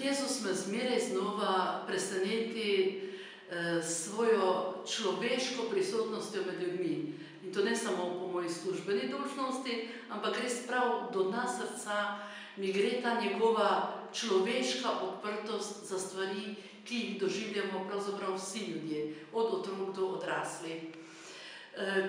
Jezus me zmeraj znova preseneti s svojo človeško prisotnostjo med ljudmi. In to ne samo po moji službeni dolžnosti, ampak res prav do dna srca mi gre ta njegova človeška odprtost za stvari, ki jih doživljamo pravzaprav vsi ljudje, od otrok do odraslih.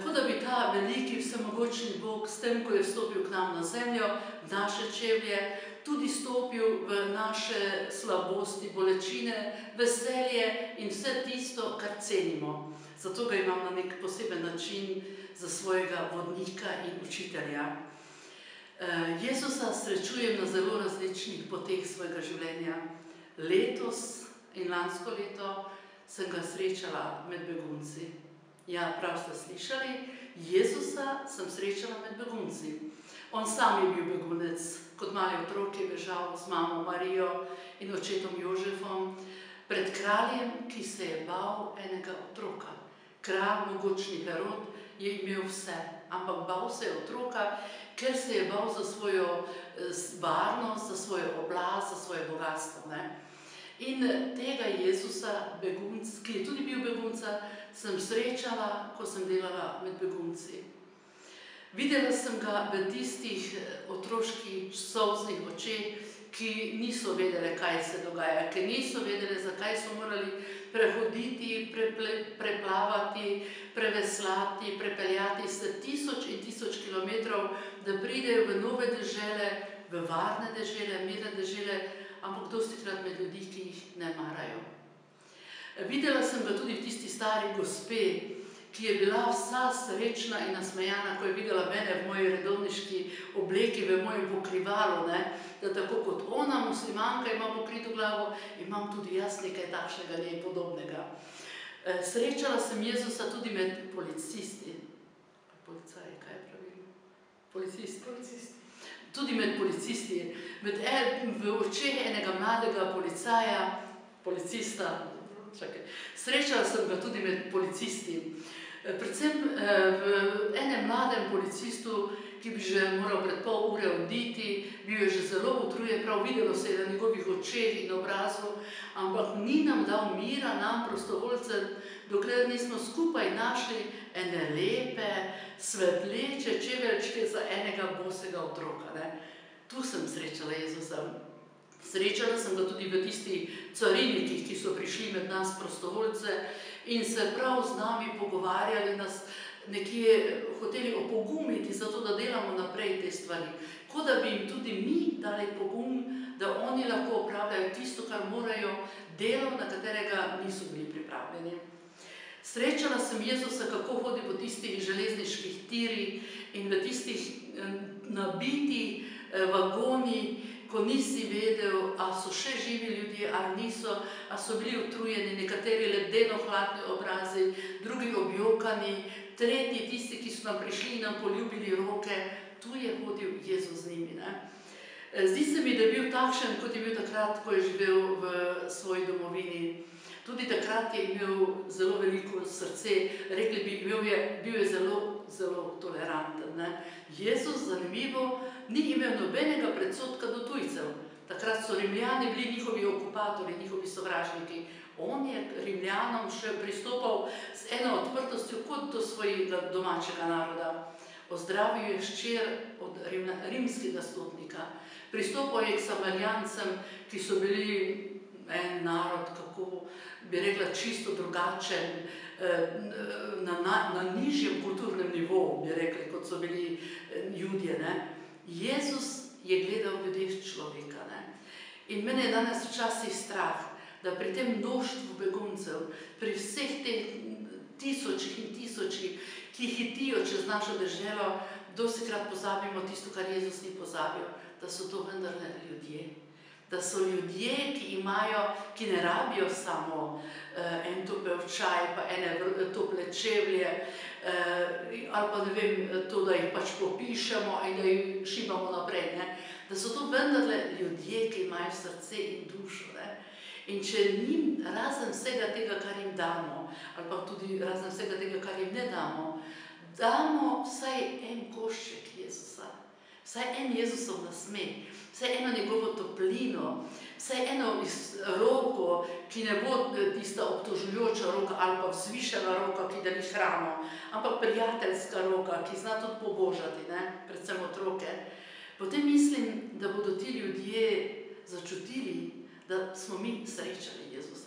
Kot da bi ta veliki vsemogočni Bog s tem, ko je vstopil k nam na zemljo, v naše čevlje, tudi stopil v naše slabosti, bolečine, veselje in vse tisto, kar cenimo. Zato ga imam na nek poseben način za svojega vodnika in učitelja. Jezusa srečujem na zelo različnih poteh svojega življenja. Letos in lansko leto sem ga srečala med begunci. Ja, prav ste slišali, Jezusa sem srečala med begunci. On sam je bil begunec, kot mali otrok je bežal z mamo Marijo in očetom Jožefom pred kraljem, ki se je bal enega otroka. Kralj, mogočni Herod, je imel vse, ampak bal se je otroka, ker se je bal za svojo varnost, za svojo oblast, za svoje bogatstvo. In tega Jezusa, ki je tudi bil begunca, sem srečala, ko sem delala med begunci. Videla sem ga v tistih otroških solznih očeh, ki niso vedele, kaj se dogaja, ki niso vedele, zakaj so morali prehoditi, preplavati, preveslati, prepeljati se 1000 in 1000 kilometrov, da pridejo v nove dežele, v varne dežele, mirne dežele, ampak dostikrat med ljudi, ki jih ne marajo. Videla sem ga tudi v tisti stari gospe, ki je bila vsa srečna in nasmejana, ko je videla mene v moji redovniški obleki, v mojem pokrivalu, da tako kot ona, muslimanka, ima pokrito glavo, imam tudi jaz nekaj takšnega, njej podobnega. Srečala sem Jezusa tudi med policisti. Policaji, kaj je pravilno? Policisti. Tudi med policisti. V očeh enega mladega policista, srečala sem ga tudi med policisti. Predvsem v enem mladem policistu, ki bi že moral pred pol ure oditi, bil je že zelo utrujen, prav videlo se je na njegovih očeh in obrazu, ampak ni nam dal mira, nam prostovoljcem, dokler nismo skupaj našli ene lepe, svetleče čeveljčke za enega bosega otroka. Tu sem srečala Jezusa. Srečala sem ga tudi v tistih carinikih, ki so prišli med nas prostovoljce in se prav z nami pogovarjali, nas nekje hoteli opogumiti, zato da delamo naprej te stvari. Kot da bi jim tudi mi dali pogum, da oni lahko opravljajo tisto, kar morajo, delo, na katerega niso bili pripravljeni. Srečala sem Jezusa, kako hodi po tistih železniških tirih in v tistih nabitih vagonih, ko nisi vedel, a so še živi ljudje ali niso, a so bili utrujeni, nekateri ledeno hladni obrazi, drugi objokani, tretji tisti, ki so nam prišli in nam poljubili roke, tu je hodil Jezus z njimi. Zdi se mi, da je bil takšen, kot je bil takrat, ko je živel v svoji domovini. Tudi takrat je imel zelo veliko srce, rekli bi, bil je zelo, zelo toleranten. Jezus, zanimivo, ni imel nobenega predsodka do tujcev. Takrat so Rimljani bili njihovi okupatorji, njihovi sovražniki. On je Rimljanom še pristopal z eno odprtostjo kot do svojega domačega naroda. Ozdravil je hčer od rimskega stotnika. Pristopal je k Samarjancem, ki so bili en narod, kako bi rekla, čisto drugačen, na nižjem kulturnem nivoju, bi rekli, kot so bili Judje. Jezus je gledal ljudeh človeka. In mene je danes včasih strah, da pri tem mnoštvu beguncev, pri vseh teh tisočih in tisočih, ki hitijo čez našo deželo, dostikrat pozabimo tisto, kar Jezus ni pozabil, da so to vendarle ljudje. Da so ljudje, ki ne rabijo samo en topel čaj, pa ene tople čevlje, ali pa ne vem, to, da jih pač popišemo in da jih šibamo naprej. Da so to vendarle ljudje, ki imajo srce in dušo. In če njim razen vsega tega, kar jim damo, ali pa tudi razen vsega tega, kar jim ne damo, damo vsaj en košček Jezusa. vsaj en Jezusov nasmeh, vsaj eno njegovo toplino, vsaj eno roko, ki ne bo tista obtožujoča roka ali pa vzvišena roka, ki deli hrano, ampak prijateljska roka, ki zna tudi pobožati, predvsem otroke. Potem mislim, da bodo ti ljudje začutili, da smo mi srečali Jezusa.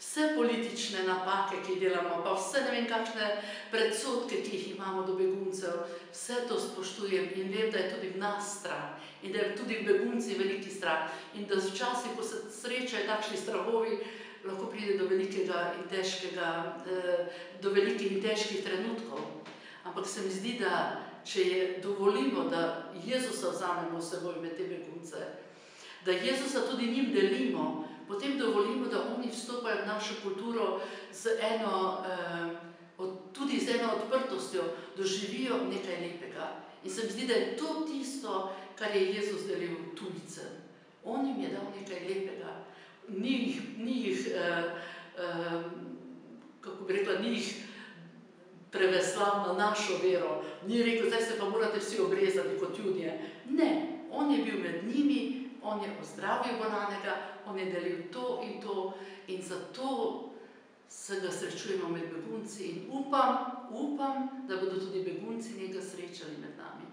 Vse politične napake, ki jih delamo, pa vse ne vem kakšne predsodke, ki jih imamo do beguncev, vse to spoštujem in vem, da je tudi v nas strah in da je tudi v begunci veliki strah in da včasih, ko se srečajo takšni strahovi, lahko pride do velikega in težkega, do velikih in težkih trenutkov. Ampak se mi zdi, da če dovolimo, da Jezusa vzamemo s seboj med te begunce, da Jezusa tudi njim delimo, potem dovolimo, da oni vstopajo v našo kulturo tudi z eno odprtostjo, doživijo nekaj lepega. In se mi zdi, da je to tisto, kar je Jezus delil tujcem. On jim je dal nekaj lepega. Ni jih, kako bi rekla, ni jih preveslal na našo vero. Ni rekel, zdaj se pa morate vsi obrezati kot Judje. Ne, on je bil med njimi, on je ozdravil bolanega, on je delil to in zato se ga srečujemo med begunci in upam, da bodo tudi begunci njega srečali med nami.